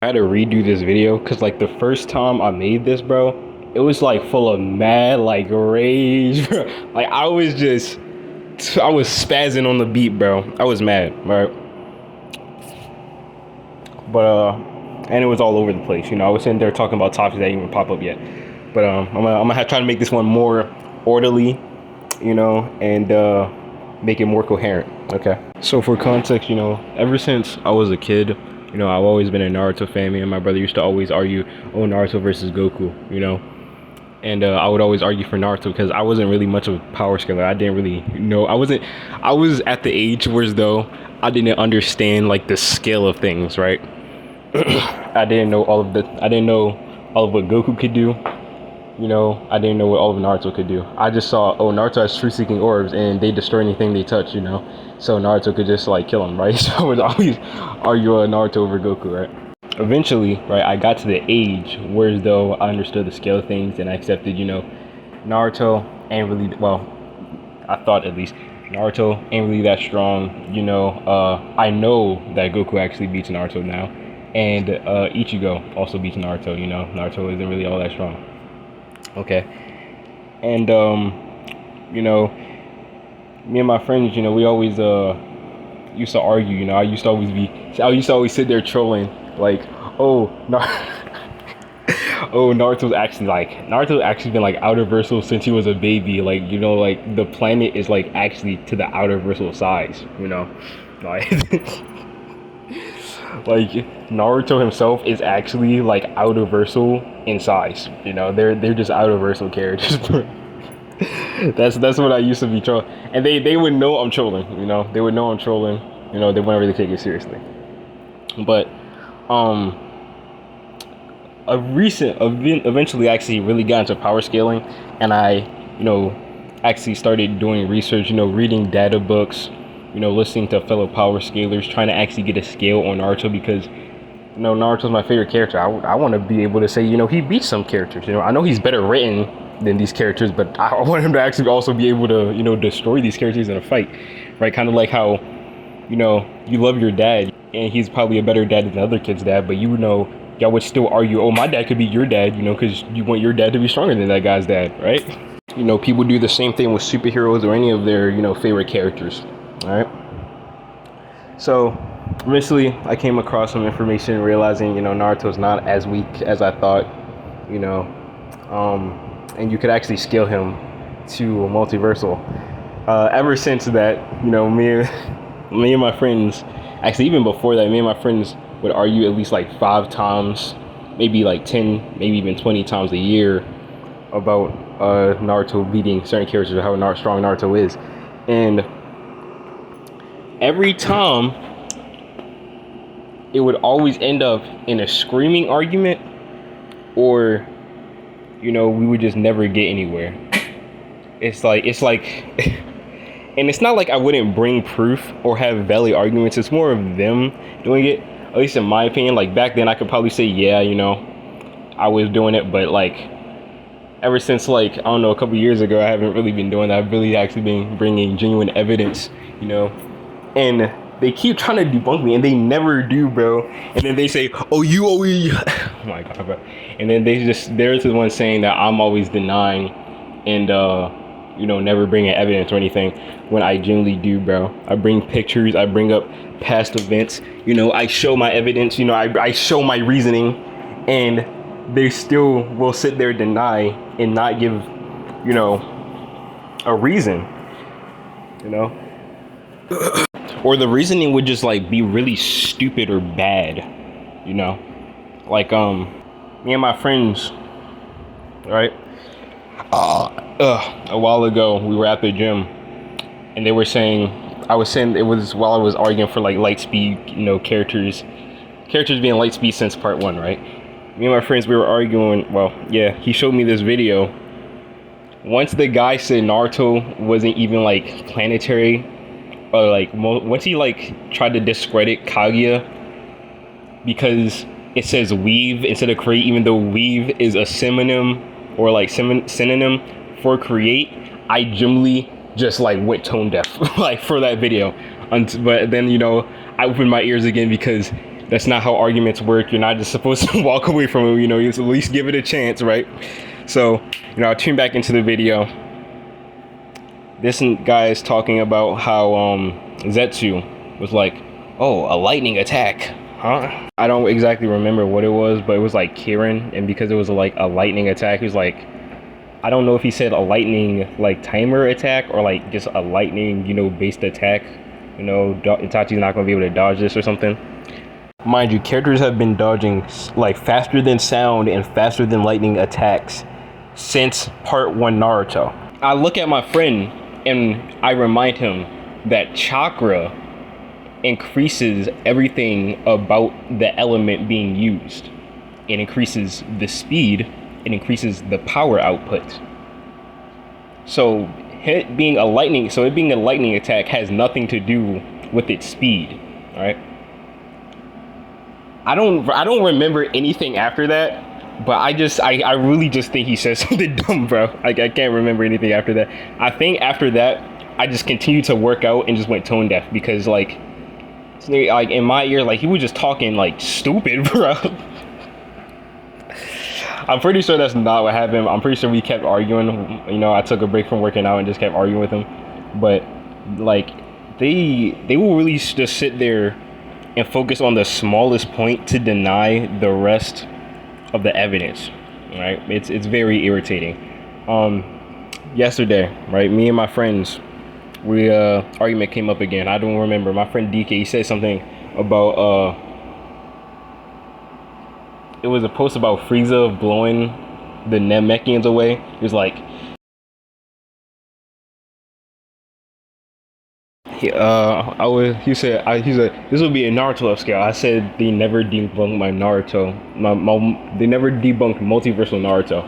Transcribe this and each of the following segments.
I had to redo this video because like the first time I made this, bro, it was like full of mad like rage, bro. Like I was spazzing on the beat, bro. I was mad, right? But and it was all over the place, you know. I was sitting there talking about topics that didn't even pop up yet. But I'm gonna try to make this one more orderly, you know, and make it more coherent. Okay. So for context, you know, ever since I was a kid, you know, I've always been a Naruto fan. Me and my brother used to always argue, oh, Naruto versus Goku, you know. And I would always argue for Naruto because I wasn't really much of a power scaler. I didn't really know. I was at the age where as though I didn't understand like the scale of things, right? I didn't know all of what Goku could do. You know, I didn't know what all of Naruto could do. I just saw, oh, Naruto has truth-seeking orbs and they destroy anything they touch, you know. So Naruto could just like kill him, right? So I would always argue Naruto over Goku, right? Eventually, right, I got to the age where as though I understood the scale of things and I accepted, you know, Naruto ain't really, well, I thought at least, Naruto ain't really that strong, you know. I know that Goku actually beats Naruto now. And Ichigo also beats Naruto, you know. Naruto isn't really all that strong. Okay. And you know, me and my friends, you know, we always used to argue, you know. I used to always sit there trolling, like, oh, oh, Naruto's actually been like outer versal since he was a baby. Like, you know, like the planet is like actually to the outer versal size, you know. Like like Naruto himself is actually like outer versal in size, you know. They're just outer versal characters. that's what I used to be trolling, and they would know I'm trolling, you know. They would know I'm trolling, you know. They wouldn't really take it seriously. But eventually actually really got into power scaling, and I, you know, actually started doing research, you know, reading data books, you know, listening to fellow power scalers, trying to actually get a scale on Naruto because, you know, Naruto's my favorite character. I want to be able to say, you know, he beats some characters. You know, I know he's better written than these characters, but I want him to actually also be able to, you know, destroy these characters in a fight, right? Kind of like how, you know, you love your dad, and he's probably a better dad than the other kid's dad, but you know, y'all would still argue, oh, my dad could be your dad, you know, because you want your dad to be stronger than that guy's dad, right? You know, people do the same thing with superheroes or any of their, you know, favorite characters, all right? So eventually I came across some information realizing, you know, Naruto's not as weak as I thought, you know, and you could actually scale him to a multiversal. Ever since that, you know, me and my friends, actually even before that, me and my friends would argue at least like 5 times, maybe like 10, maybe even 20 times a year about Naruto beating certain characters, how strong Naruto is. And every time it would always end up in a screaming argument, or, you know, we would just never get anywhere. It's like and it's not like I wouldn't bring proof or have valid arguments. It's more of them doing it, at least in my opinion. Like back then I could probably say, yeah, you know, I was doing it, but like ever since like, I don't know, a couple years ago, I haven't really been doing that. I've really actually been bringing genuine evidence, you know. And they keep trying to debunk me, and they never do, bro. And then they say, oh, you always, oh my god, bro. And then they're the ones saying that I'm always denying and, you know, never bringing evidence or anything, when I genuinely do, bro. I bring pictures, I bring up past events, you know, I show my evidence, you know, I show my reasoning, and they still will sit there, deny, and not give, you know, a reason, you know. Or the reasoning would just like be really stupid or bad, you know. Like me and my friends, right, a while ago we were at the gym, and they were saying, I was saying, it was while I was arguing for like light speed, you know, characters being light speed since part 1, right? Me and my friends, we were arguing. Well, yeah, he showed me this video. Once the guy said Naruto wasn't even like planetary, or like once he like tried to discredit Kaguya because it says weave instead of create, even though weave is a synonym or like synonym for create, I genuinely just like went tone deaf like for that video. But then, you know, I opened my ears again because That's not how arguments work. You're not just supposed to walk away from it. You know, you at least give it a chance, right? So, you know, I tune back into the video. This guy is talking about how Zetsu was like, oh, a lightning attack, huh? I don't exactly remember what it was, but it was like Kirin, and because it was like a lightning attack, he was like, I don't know if he said a lightning like timer attack or like just a lightning, you know, based attack. You know, Itachi's not gonna be able to dodge this or something. Mind you, characters have been dodging like faster than sound and faster than lightning attacks since part 1 Naruto. I look at my friend and I remind him that chakra increases everything about the element being used. It increases the speed, it increases the power output. So it being a lightning attack has nothing to do with its speed, right? I don't remember anything after that, but I really just think he said something dumb, bro. Like, I can't remember anything after that. I think after that, I just continued to work out and just went tone deaf because like in my ear, like he was just talking like stupid, bro. I'm pretty sure that's not what happened. I'm pretty sure we kept arguing. You know, I took a break from working out and just kept arguing with him. But like they will really just sit there and focus on the smallest point to deny the rest of the evidence, right? It's very irritating. Yesterday, right, me and my friends, we argument came up again. I don't remember. My friend DK, he said something about it was a post about Frieza blowing the Namekians away. He was like, he said this would be a Naruto upscale. I said they never debunked my Naruto. They never debunked multiversal Naruto.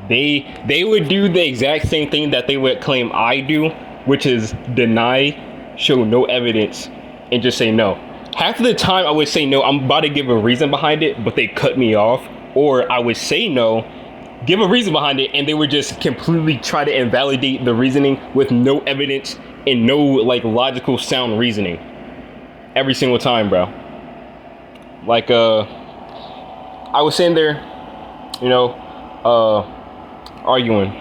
They would do the exact same thing that they would claim I do, which is deny, show no evidence, and just say no. Half of the time I would say no, I'm about to give a reason behind it, but they cut me off. Or I would say no, give a reason behind it, and they would just completely try to invalidate the reasoning with no evidence and no like logical sound reasoning. Every single time, bro. Like I was sitting there, you know, arguing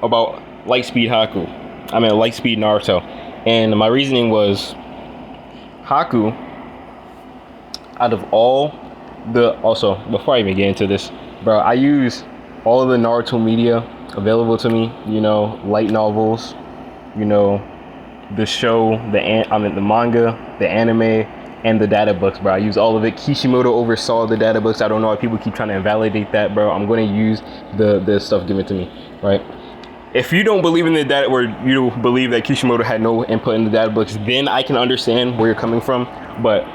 about Lightspeed Naruto, and my reasoning was Haku, out of all the, also before I even get into this, bro, I use all of the Naruto media available to me, you know, light novels, you know, the show, the manga, the anime, and the data books, bro. I use all of it. Kishimoto oversaw the data books. I don't know why people keep trying to invalidate that, bro. I'm going to use the stuff given to me, right? If you don't believe in the data, or you believe that Kishimoto had no input in the data books, then I can understand where you're coming from. But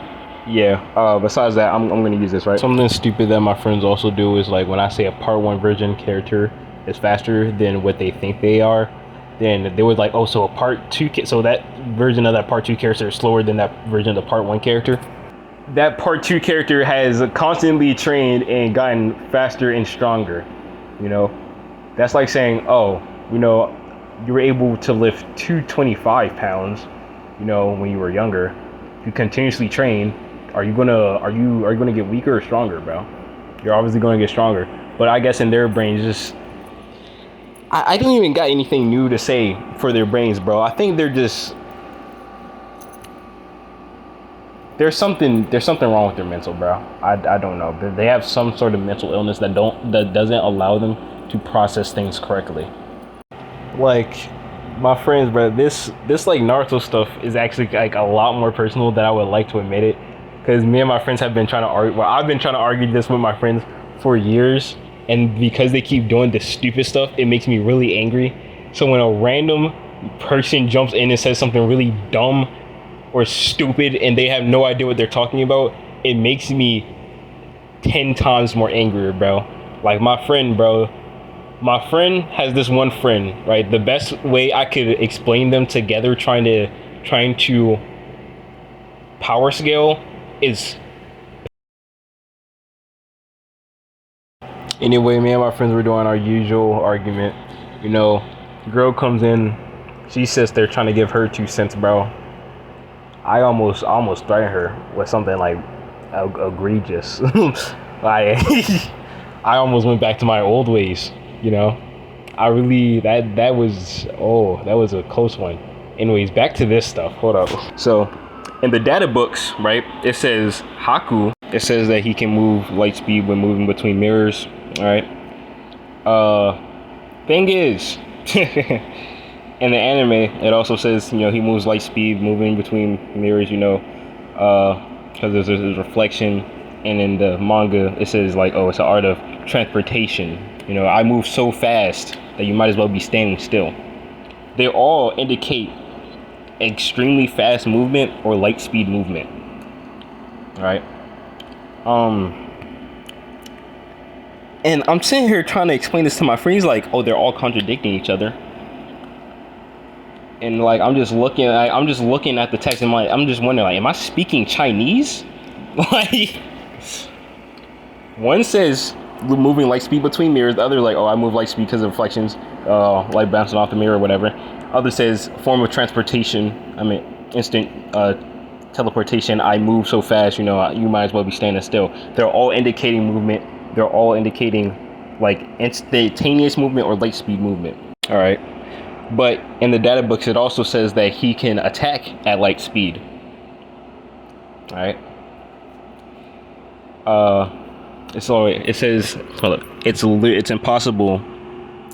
yeah, besides that, I'm going to use this, right? Something stupid that my friends also do is like when I say a part 1 version character is faster than what they think they are, then they would like, oh, so a part 2, so that version of that part 2 character is slower than that version of the part 1 character. That part 2 character has constantly trained and gotten faster and stronger, you know? That's like saying, oh, you know, you were able to lift 225 pounds, you know, when you were younger. You continuously train. Are you gonna get weaker or stronger, bro? You're obviously gonna get stronger. But I guess in their brains, just I don't even got anything new to say for their brains, bro. I think they're just there's something wrong with their mental, bro. I don't know. They have some sort of mental illness that doesn't allow them to process things correctly. Like my friends, bro, this like Naruto stuff is actually like a lot more personal than I would like to admit it, because me and my friends have been trying to argue. Well, I've been trying to argue this with my friends for years, and because they keep doing this stupid stuff, it makes me really angry. So when a random person jumps in and says something really dumb or stupid and they have no idea what they're talking about, it makes me 10 times more angrier, bro. Like my friend, bro. My friend has this one friend, right? The best way I could explain them together trying to power scale is... Anyway, me and my friends were doing our usual argument. You know, girl comes in, she says they're trying to give her 2 cents, bro. I almost threatened her with something like egregious. Like I almost went back to my old ways, you know. I really that was a close one. Anyways, back to this stuff. Hold up. So in the data books, right, it says Haku. It says that he can move light speed when moving between mirrors. All right. Thing is, in the anime, it also says, you know, he moves light speed moving between mirrors, you know, because there's a reflection. And in the manga, it says like, oh, it's an art of transportation. You know, I move so fast that you might as well be standing still. They all indicate extremely fast movement or light speed movement. All right. And I'm sitting here trying to explain this to my friends, like, oh, they're all contradicting each other. And like, I'm just looking at the text and I'm just wondering, like, am I speaking Chinese? Like, one says moving light speed between mirrors. The other like, oh, I move light speed because of reflections, light bouncing off the mirror or whatever. Other says form of transportation. I mean, instant teleportation. I move so fast, you know, you might as well be standing still. They're all indicating movement. They're all indicating like instantaneous movement or light speed movement. All right. But in the data books, it also says that he can attack at light speed. All right. It says, hold up, it's impossible.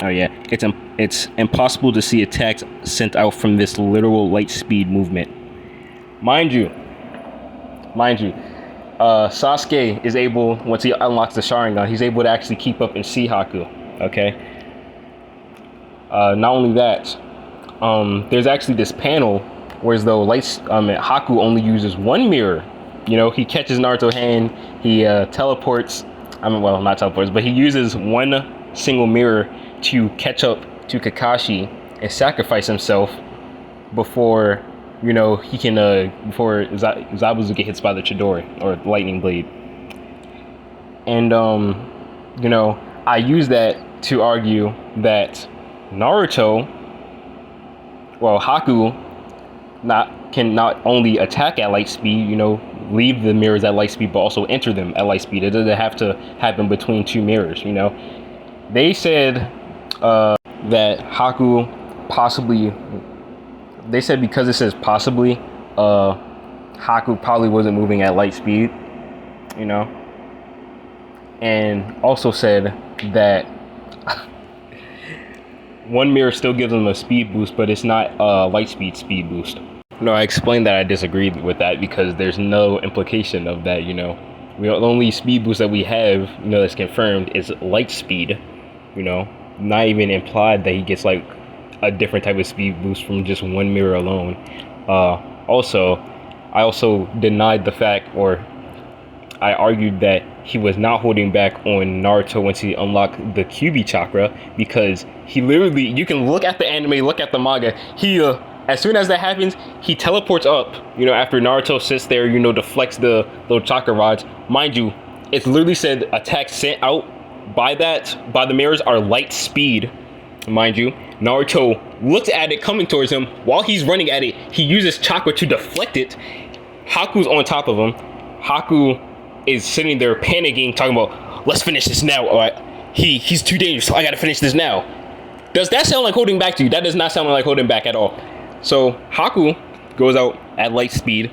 Oh yeah, it's impossible to see attacks sent out from this literal light speed movement. Mind you, Sasuke is able, once he unlocks the Sharingan, he's able to actually keep up and see Haku. Okay. Not only that, there's actually this panel where as though Haku only uses one mirror. You know, he catches Naruto's hand, he teleports. Well, not teleports, but he uses one single mirror to catch up to Kakashi and sacrifice himself before, you know, he can before Zabuza get hit by the Chidori or lightning blade. And you know, I use that to argue that Naruto, well, Haku can not only attack at light speed, you know, leave the mirrors at light speed, but also enter them at light speed. It doesn't have to happen between two mirrors, you know. They said that Haku possibly, they said because it says possibly, Haku probably wasn't moving at light speed, you know. And also said that one mirror still gives them a speed boost, but it's not a light speed boost. No, I explained that I disagreed with that because there's no implication of that, you know. The only speed boost that we have, you know, that's confirmed is light speed, you know. Not even implied that he gets like a different type of speed boost from just one mirror alone. Also, I also denied the fact, or I argued that he was not holding back on Naruto once he unlocked the Kyuubi chakra, because he literally, you can look at the anime, look at the manga, he as soon as that happens, he teleports up, you know, after Naruto sits there, you know, deflects the little chakra rods. Mind you, it's literally said attacks sent out by the mirrors are light speed, mind you. Naruto looks at it coming towards him. While he's running at it, he uses chakra to deflect it. Haku's on top of him. Haku is sitting there panicking, talking about, let's finish this now. All right, he's too dangerous, so I gotta finish this now. Does that sound like holding back to you? That does not sound like holding back at all. So Haku goes out at light speed.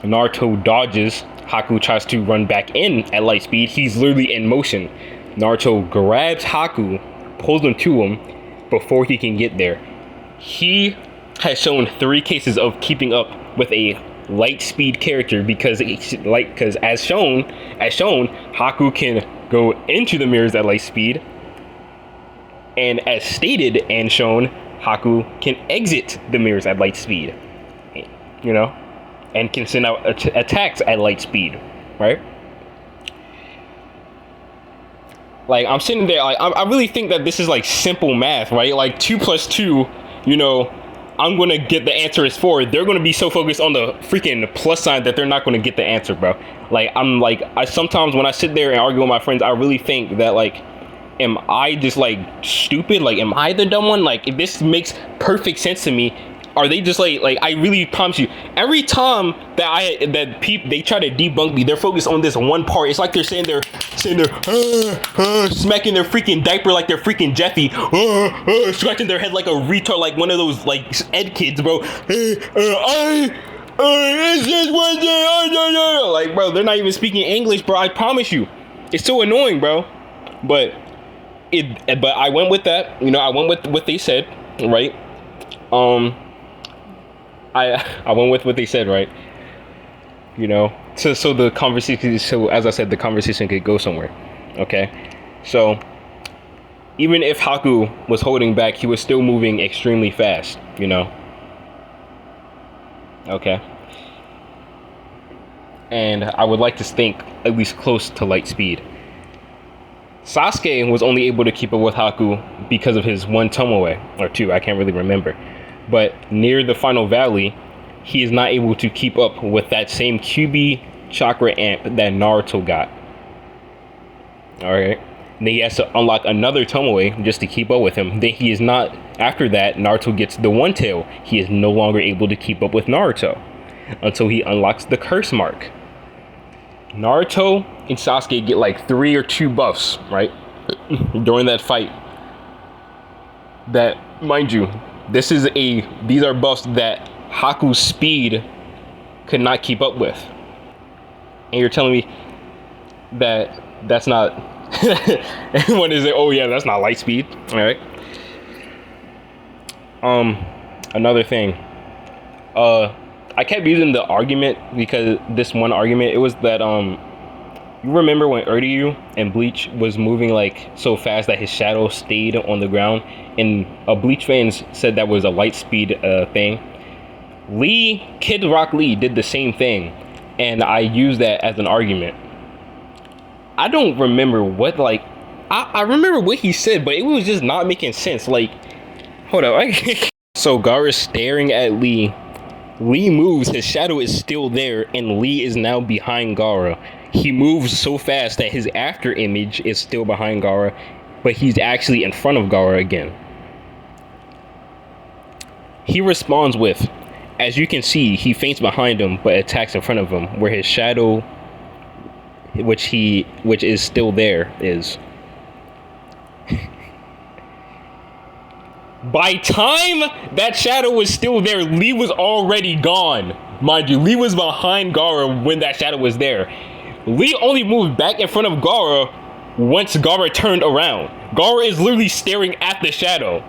Naruto dodges. Haku tries to run back in at light speed. He's literally in motion. Naruto grabs Haku, pulls him to him before he can get there. He has shown 3 cases of keeping up with a light speed character because as shown, Haku can go into the mirrors at light speed, and as stated and shown, Haku can exit the mirrors at light speed, you know, and can send out attacks at light speed, right? Like, I'm sitting there, like, I really think that this is like simple math, right? Like 2 plus 2, you know, I'm gonna get the answer is 4. They're gonna be so focused on the freaking plus sign that they're not gonna get the answer, bro. Like, I sometimes when I sit there and argue with my friends, I really think that, like, am I just like stupid? Like, am I the dumb one? Like, if this makes perfect sense to me, Are they just like I really promise you, every time they try to debunk me, they're focused on this one part. It's like they're sitting there smacking their freaking diaper like they're freaking Jeffy, scratching their head like a retard, like one of those like ed kids, bro. It's just one day. Like, bro, they're not even speaking English, bro. I promise you, it's so annoying, bro. But I went with that. You know, I went with what they said, right? I went with what they said, right? You know, so the conversation. So as I said, the conversation could go somewhere. Okay, so even if Haku was holding back, he was still moving extremely fast. You know. Okay. And I would like to think at least close to light speed. Sasuke was only able to keep up with Haku because of his one tomoe, or two, I can't really remember. But near the final valley, he is not able to keep up with that same QB chakra amp that Naruto got. Alright. Then he has to unlock another tomoe just to keep up with him. Then he is not, after that, Naruto gets the one tail. He is no longer able to keep up with Naruto until he unlocks the curse mark. Naruto and Sasuke get like 3 or 2 buffs, right? During that fight. That, mind you, these are buffs that Haku's speed could not keep up with. And you're telling me that that's not everyone is like, oh yeah, that's not light speed. Alright. Another thing. I kept using the argument because this one argument, it was that you remember when Uryu and Bleach was moving like so fast that his shadow stayed on the ground, and Bleach fans said that was a light speed thing. Kid Rock Lee did the same thing, and I used that as an argument. I don't remember what I remember what he said, but it was just not making sense. Like, hold up. So Gaara's staring at Lee. Lee moves, his shadow is still there, and Lee is now behind Gaara. He moves so fast that his after image is still behind Gaara, but he's actually in front of Gaara again. He responds with, as you can see, he feints behind him, but attacks in front of him, where his shadow, which is still there, is. By time that shadow was still there, Lee was already gone. Mind you, Lee was behind Gaara when that shadow was there. Lee only moved back in front of Gaara once Gaara turned around. Gaara is literally staring at the shadow.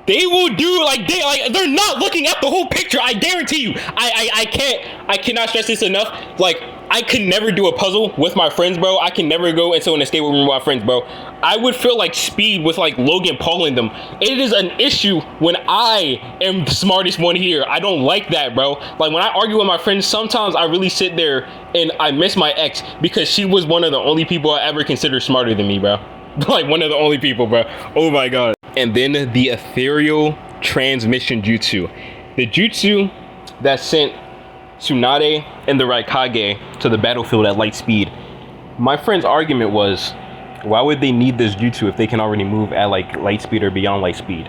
They will do they're not looking at the whole picture. I guarantee you. I cannot stress this enough. Like, I could never do a puzzle with my friends, bro. I can never go into an escape room with my friends, bro. I would feel like Speed with like Logan Paul in them. It is an issue when I am the smartest one here. I don't like that, bro. Like, when I argue with my friends, sometimes I really sit there and I miss my ex because she was one of the only people I ever considered smarter than me, bro. Like, one of the only people, bro. Oh my god. And then the ethereal transmission jutsu. The jutsu that sent Tsunade and the Raikage to the battlefield at light speed. My friend's argument was, why would they need this jutsu if they can already move at like light speed or beyond light speed?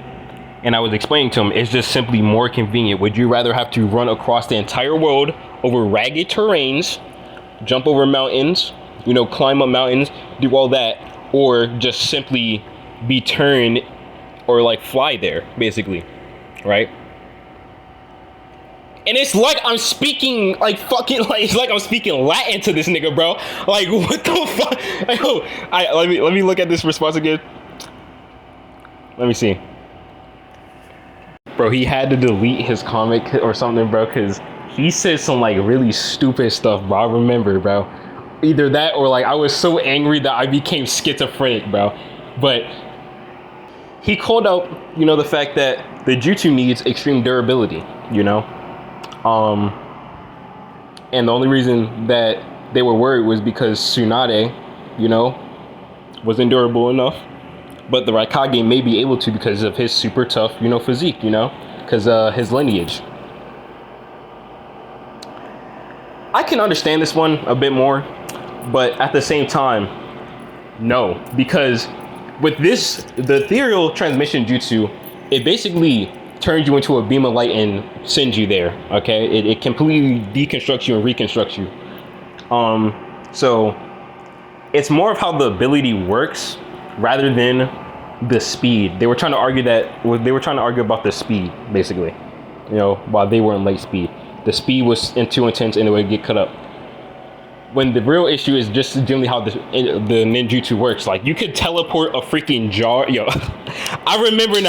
And I was explaining to him, it's just simply more convenient. Would you rather have to run across the entire world over ragged terrains, jump over mountains, climb up mountains, do all that, or just simply be turned or like fly there, basically, right? And it's like I'm speaking it's like I'm speaking Latin to this nigga, bro. Like, what the fuck? Let me look at this response again. Let me see. Bro, he had to delete his comic or something, bro, because he said some like really stupid stuff, bro. I remember, bro. Either that or like I was so angry that I became schizophrenic, bro. But he called out, the fact that the jutsu needs extreme durability, and the only reason that they were worried was because Tsunade, wasn't durable enough, but the Raikage may be able to because of his super tough, physique, because his lineage. I can understand this one a bit more, but at the same time, no, because with the ethereal transmission jutsu, it basically turns you into a beam of light and sends you there. Okay, it completely deconstructs you and reconstructs you. So it's more of how the ability works rather than the speed. They were trying to argue about the speed, basically. You know, while they were in light speed, the speed was too intense and it would get cut up. When the real issue is just generally how the ninjutsu works. Like, you could teleport a freaking jar. Yo, I remember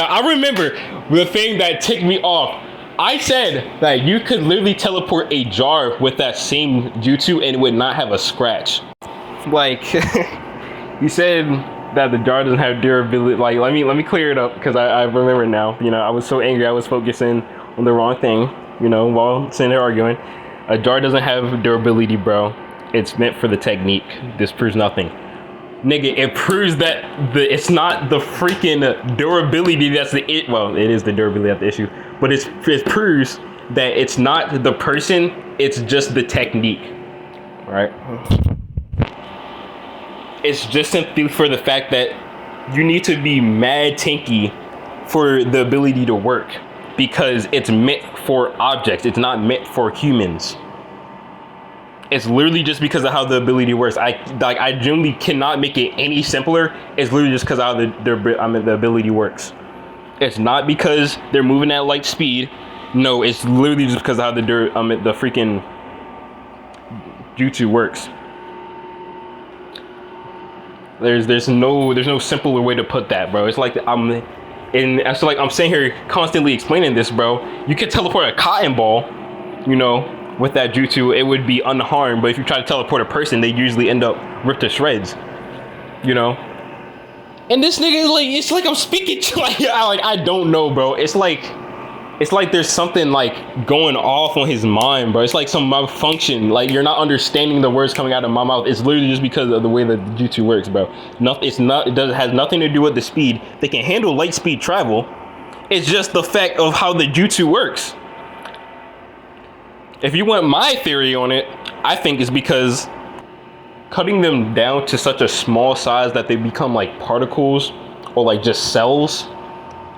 the thing that ticked me off. I said that you could literally teleport a jar with that same jutsu and it would not have a scratch. Like, you said that the jar doesn't have durability. Like, let me clear it up, because I remember now. You know, I was so angry, I was focusing on the wrong thing, you know, while sitting there arguing. A jar doesn't have durability, bro. It's meant for the technique. This proves nothing. Nigga, it proves that it's not the freaking durability that's it is the durability that's the issue, but it proves that it's not the person, it's just the technique, right? It's just simply for the fact that you need to be mad tanky for the ability to work, because it's meant for objects. It's not meant for humans. It's literally just because of how the ability works. I genuinely cannot make it any simpler. It's literally just because of how the ability works. It's not because they're moving at light speed. No, it's literally just because of how the freaking jutsu works. There's no simpler way to put that, bro. It's like I'm sitting here constantly explaining this, bro. You could teleport a cotton ball, you know, with that jutsu, it would be unharmed. But if you try to teleport a person, they usually end up ripped to shreds, you know. And this nigga, like, it's like I'm speaking to, I don't know, bro. It's like there's something like going off on his mind, bro. It's like some malfunction. Like, you're not understanding the words coming out of my mouth. It's literally just because of the way that the jutsu works, bro. It has nothing to do with the speed. They can handle light speed travel. It's just the fact of how the jutsu works. If you want my theory on it, I think it's because cutting them down to such a small size that they become like particles or like just cells,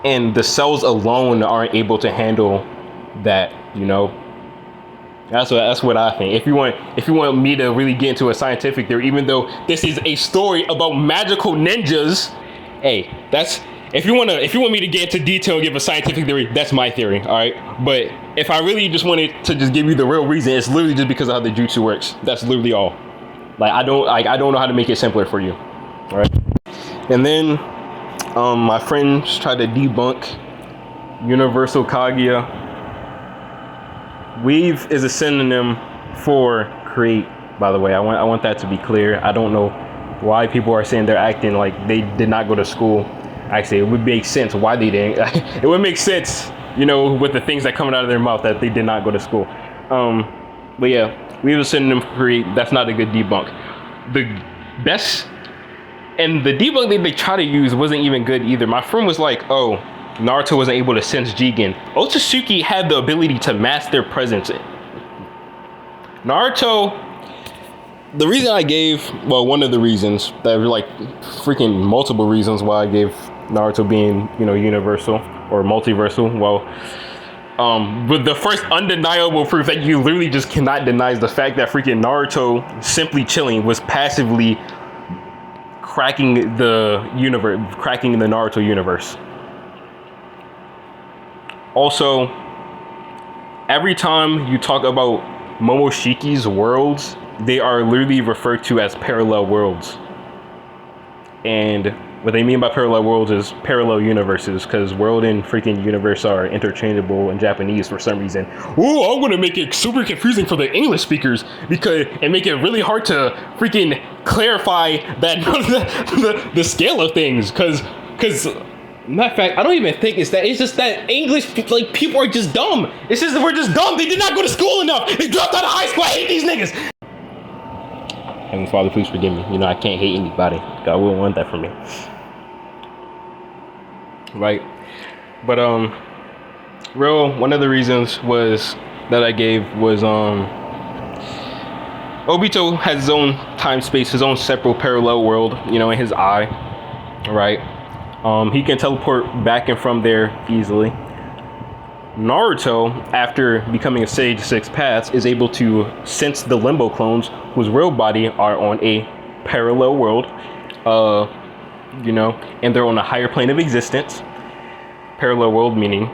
and the cells alone aren't able to handle that, you know. That's what I think. If you want me to really get into a scientific theory, even though this is a story about magical ninjas, hey, that's if you want me to get into detail and give a scientific theory, that's my theory, all right? But if I really just wanted to just give you the real reason, it's literally just because of how the jutsu works. That's literally all. Like, I don't know how to make it simpler for you, all right? And then my friends tried to debunk universal Kaguya. Weave is a synonym for create, by the way. I want that to be clear. I don't know why people are saying they're acting like they did not go to school. Actually, it would make sense why they didn't. It would make sense, you know, with the things that coming out of their mouth, that they did not go to school. But yeah, we have a synonym for create. That's not a good debunk. The best, and the debunk that they try to use wasn't even good either. My friend was like, oh, Naruto wasn't able to sense Jigen. Otsutsuki had the ability to mask their presence. Naruto, the reason I gave, well, one of the reasons, that were like freaking multiple reasons why I gave Naruto being, you know, universal or multiversal, well, but the first undeniable proof that you literally just cannot deny is the fact that freaking Naruto simply chilling was passively cracking the Naruto universe. Also, every time you talk about Momoshiki's worlds, they are literally referred to as parallel worlds. And what they mean by parallel worlds is parallel universes, because world and freaking universe are interchangeable in Japanese for some reason. Oh, I'm gonna make it super confusing for the English speakers and make it really hard to freaking clarify that the scale of things, because matter of fact, I don't even think it's just that English, like, people are just dumb. It's just that we're just dumb. They did not go to school enough. They dropped out of high school. I hate these niggas. Heavenly Father, please forgive me. You know, I can't hate anybody. God wouldn't want that from me. Right. But one of the reasons that I gave was Obito has his own time space, his own separate parallel world, you know, in his eye. Right. He can teleport back and from there easily. Naruto, after becoming a Sage Six Paths, is able to sense the Limbo clones whose real body are on a parallel world, and they're on a higher plane of existence. Parallel world meaning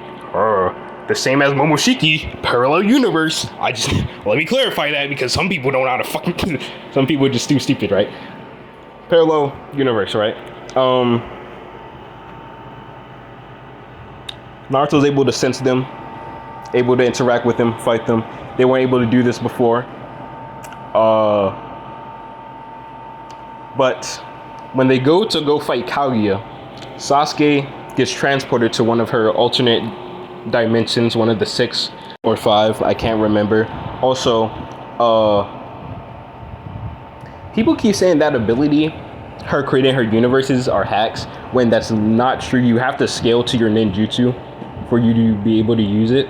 the same as Momoshiki, parallel universe. Let me clarify that because some people don't know how to fucking. Some people are just too stupid, right? Parallel universe, right? Naruto's able to sense them, able to interact with them, fight them. They weren't able to do this before. But when they go fight Kaguya, Sasuke gets transported to one of her alternate dimensions, one of the 6 or 5, I can't remember. Also, people keep saying that ability, her creating her universes, are hacks, when that's not true. You have to scale to your ninjutsu for you to be able to use it.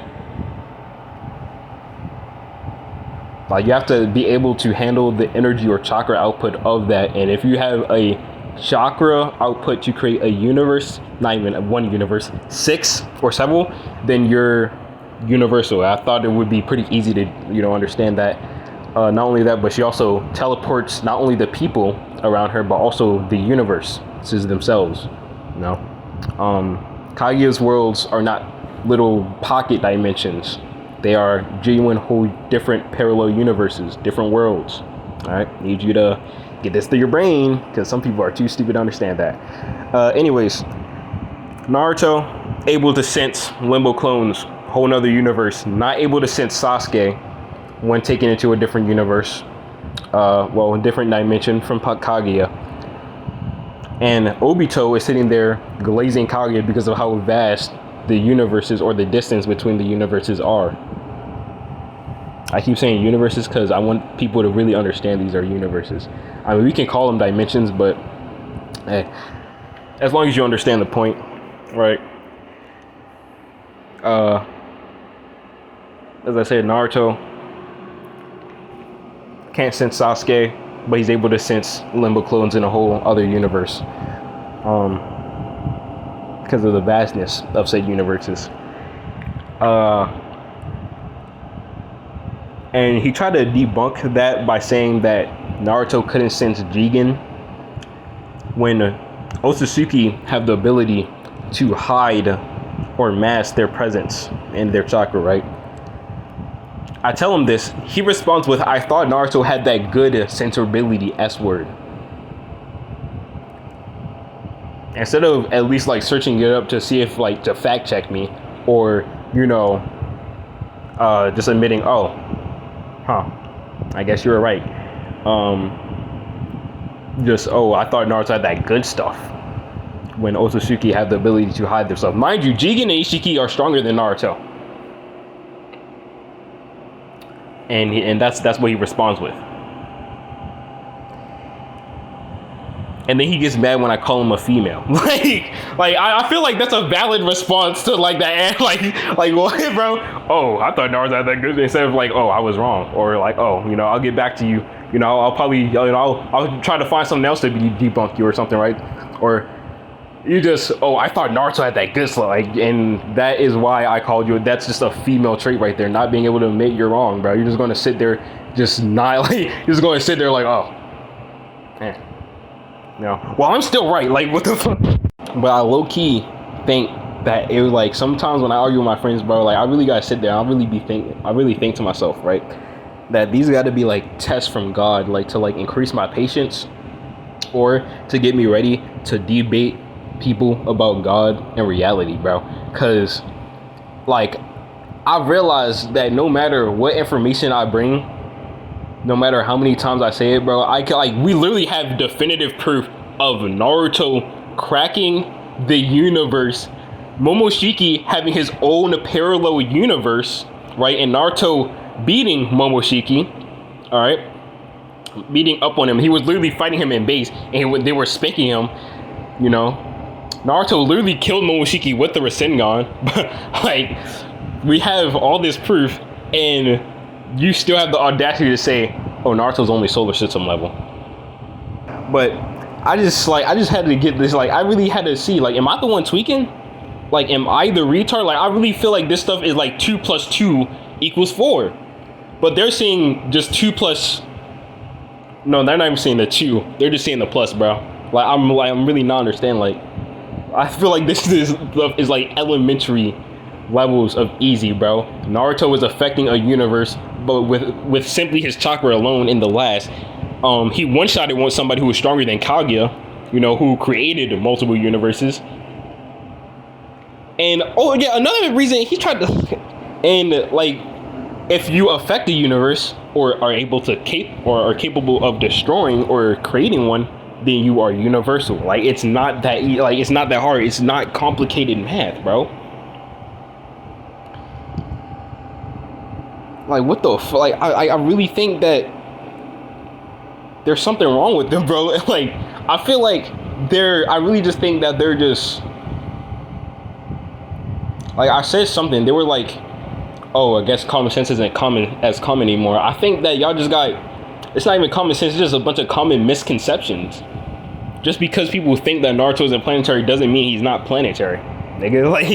Like, you have to be able to handle the energy or chakra output of that. And if you have a chakra output to create a universe, not even one universe, 6 or several, then you're universal. I thought it would be pretty easy to, understand that. Not only that, but she also teleports not only the people around her, but also the universes themselves. Kaguya's worlds are not little pocket dimensions. They are genuine, whole, different parallel universes, different worlds. All right, need you to get this through your brain because some people are too stupid to understand that. Anyways, Naruto able to sense Limbo clones, whole nother universe. Not able to sense Sasuke when taken into a different universe, a different dimension from Kaguya. And Obito is sitting there glazing Kaguya because of how vast the universes, or the distance between the universes, are. I keep saying universes because I want people to really understand these are universes. I mean, we can call them dimensions, but hey, as long as you understand the point, right? As I said, Naruto can't sense Sasuke, but he's able to sense Limbo clones in a whole other universe. Because of the vastness of said universes. And he tried to debunk that by saying that Naruto couldn't sense Jigen when Otsutsuki have the ability to hide or mask their presence in their chakra, right? I tell him this, he responds with, I thought Naruto had that good sensibility S-word. Instead of at least like searching it up to see if like to fact check me, or just admitting, I guess you were right. I thought Naruto had that good stuff when Otsutsuki have the ability to hide themselves. Mind you, Jigen and Ishiki are stronger than Naruto, and that's what he responds with. And then he gets mad when I call him a female. I feel like that's a valid response to like that. Like what, bro? Oh, I thought Naruto had that good. Instead of like, oh, I was wrong, or like, oh, I'll get back to you. I'll probably, I'll try to find something else to debunk you or something, right? Or you just, oh, I thought Naruto had that good stuff, and that is why I called you. That's just a female trait right there, not being able to admit you're wrong, bro. You're just going to sit there, just not like, you're just going to sit there like, oh, man. Well, I'm still right. Like, what the fuck? But I low key think that it was like sometimes when I argue with my friends, bro, like I really gotta sit there. I really think to myself, right, that these got to be like tests from God, like to like increase my patience, or to get me ready to debate people about God and reality, bro. Cause like I've realized that no matter what information I bring, no matter how many times I say it, bro, we literally have definitive proof of Naruto cracking the universe, Momoshiki having his own parallel universe, right, and Naruto beating Momoshiki, all right, beating up on him. He was literally fighting him in base, and they were spanking him, Naruto literally killed Momoshiki with the Rasengan. Like, we have all this proof, and you still have the audacity to say, oh, Naruto's only solar system level. But I just had to get this, like, I really had to see, like, am I the one tweaking? Like, am I the retard? Like, I really feel like this stuff is like 2 plus 2 equals 4. But they're saying just 2 plus... No, they're not even saying the 2. They're just saying the plus, bro. I'm really not understanding. Like, I feel like this is like elementary levels of easy, bro. Naruto is affecting a universe, but with simply his chakra alone in the last. He one-shotted somebody who was stronger than Kaguya, you know, who created multiple universes. And oh yeah, another reason he tried to, and like, if you affect the universe or are able to are capable of destroying or creating one, then you are universal. Like, it's not that it's not that hard. It's not complicated math, bro. Like, what the fuck? Like, I really think that there's something wrong with them, bro. Like, I feel like I really just think that they're just, like, I said something, they were like, oh, I guess common sense isn't common anymore. I think that y'all just got, it's not even common sense, it's just a bunch of common misconceptions. Just because people think that Naruto isn't planetary doesn't mean he's not planetary. Nigga, like,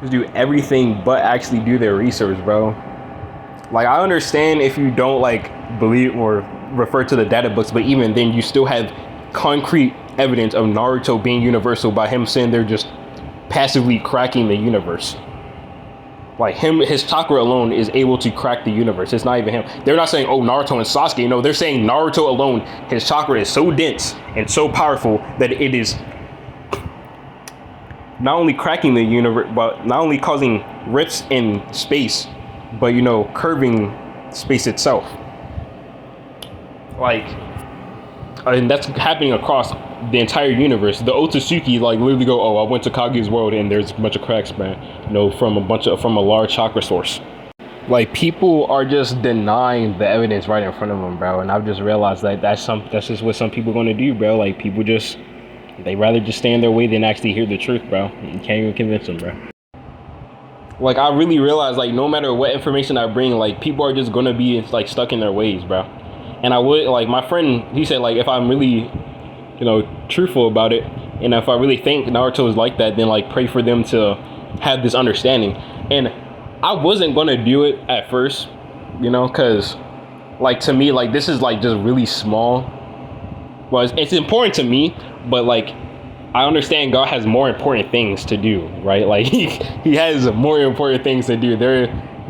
just do everything but actually do their research, bro. Like, I understand if you don't like believe or refer to the data books, but even then you still have concrete evidence of Naruto being universal by him saying they're just passively cracking the universe. Like, his chakra alone is able to crack the universe. It's not even him. They're not saying, oh, Naruto and Sasuke. No, they're saying Naruto alone, his chakra is so dense and so powerful that it is not only cracking the universe, but not only causing rifts in space, but, you know, curving space itself. Like, and that's happening across the entire universe. The Otsutsuki like literally go, oh, I went to Kaguya's world and there's a bunch of cracks, man. You know, from a large chakra source. Like, people are just denying the evidence right in front of them, bro. And I've just realized that that's just what some people are gonna do, bro. Like, people just, they rather just stay in their way than actually hear the truth, bro. You can't even convince them, bro. Like, I really realized, like, no matter what information I bring, like, people are just gonna be like stuck in their ways, bro. And I would, like, my friend, he said, like, if I'm really, you know, truthful about it, and if I really think Naruto is like that, then, like, pray for them to have this understanding. And I wasn't gonna do it at first, you know, because, like, to me, like, this is, like, just really small. Well, it's important to me, but, like, I understand God has more important things to do, right? Like, he has more important things to do.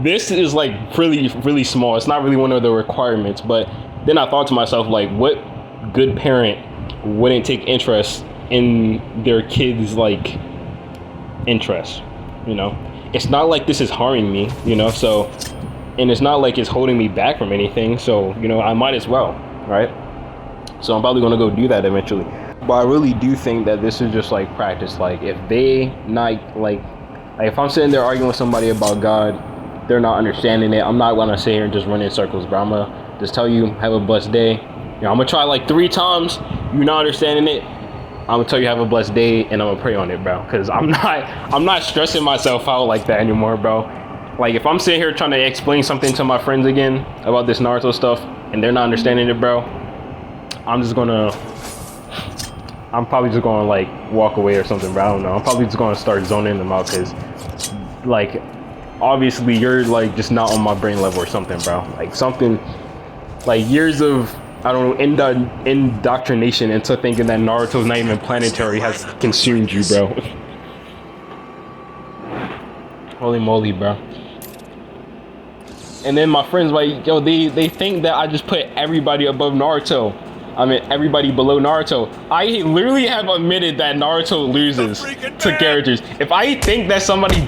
This is, like, really, really small. It's not really one of the requirements, but then I thought to myself, like, what good parent wouldn't take interest in their kids' like interests? You know, it's not like this is harming me, you know, so, and it's not like it's holding me back from anything, so, you know, I might as well, right? So I'm probably gonna go do that eventually. But I really do think that this is just like practice. Like, if they not like if I'm sitting there arguing with somebody about God, they're not understanding it, I'm not gonna sit here and just run in circles, bro. I'm gonna just tell you, have a blessed day. You know, I'm gonna try like 3 times, you're not understanding it, I'm gonna tell you have a blessed day, and I'm gonna pray on it, bro. Because I'm not stressing myself out like that anymore, bro. Like, if I'm sitting here trying to explain something to my friends again about this Naruto stuff and they're not understanding it, bro, I'm probably just gonna like walk away or something, bro. I don't know. I'm probably just gonna start zoning them out because, like, obviously you're like just not on my brain level or something, bro. Like, something like years of, I don't know, indoctrination into thinking that Naruto's not even planetary has consumed you, bro. Holy moly, bro. And then my friends, like, yo, they think that I just put everybody above Naruto. I mean, everybody below Naruto. I literally have admitted that Naruto loses to characters. If I think that somebody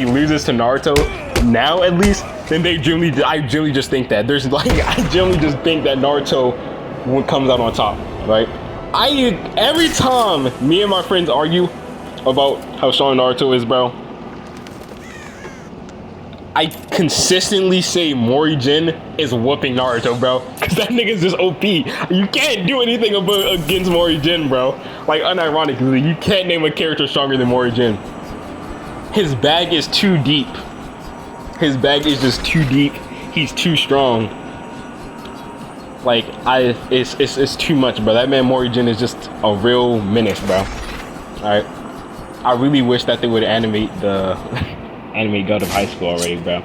loses to Naruto now, at least, then I genuinely just think that. There's like, I genuinely just think that Naruto comes out on top, right? Every time me and my friends argue about how strong Naruto is, bro, I consistently say Morihjin is whooping Naruto, bro. Cause that nigga's just OP. You can't do anything against Morihjin, bro. Like, unironically, you can't name a character stronger than Morihjin. His bag is too deep. His bag is just too deep. He's too strong. Like it's too much, bro. That man Morgan is just a real menace, bro. All right, I really wish that they would animate the animate God of High School already, bro.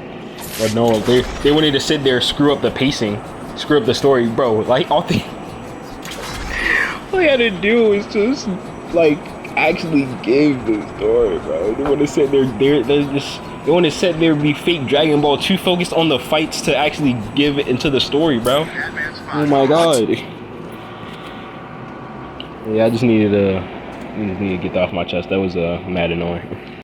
But no, they wanted to sit there, screw up the pacing, screw up the story, bro. Like all they had to do is just like actually give the story, bro. They want to sit there, they want to sit there and be fake Dragon Ball too focused on the fights to actually give it into the story, bro. Oh my god. Yeah, I just needed to get that off my chest. That was mad annoying.